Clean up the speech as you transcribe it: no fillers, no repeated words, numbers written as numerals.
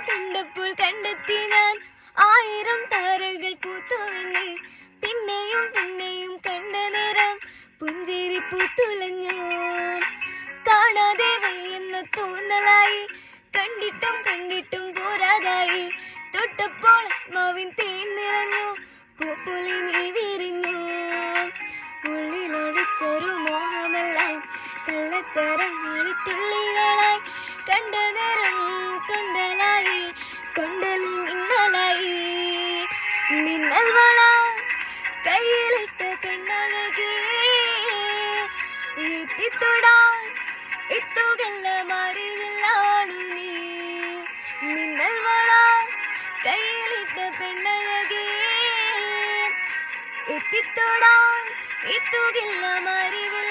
കണ്ടപ്പോൾ കണ്ടെത്തി ഞാൻ 1000 താരകൾ പൂത്തുവെന്ന്. പിന്നെയും പിന്നെയും കണ്ട നേരം പുഞ്ചിരി പൂത്തുലഞ്ഞു. കാണാതെ വയ്യെന്ന തോന്നലായി, കണ്ടിട്ടും കണ്ടിട്ടും പോരാതായി. തൊട്ടപ്പോൾ ആത്മാവിൻ തേൻ നിറഞ്ഞു, പൂപ്പൊലി നീ വിരിഞ്ഞു. ഉള്ളിലൊളിച്ചൊരു മോഹമെല്ലാം കള്ളത്തരങ്ങളിൽ തുള്ളികളായി. കണ്ട നേരം കൊണ്ടലായി, കൊണ്ടലിൽ മിന്നലായി. മിന്നൽ വള കയ്യിലിട്ട പെണ്ണഴകേ, എത്തിത്തൊടാൻ എത്തുകെല്ലാം അറിവില്ലാണു നീ. മിന്നൽ വള കയ്യിലിട്ട പെണ്ണഴകേ, എത്തിത്തൊടാൻ എത്തുകെല്ലാം അറിവില്ല.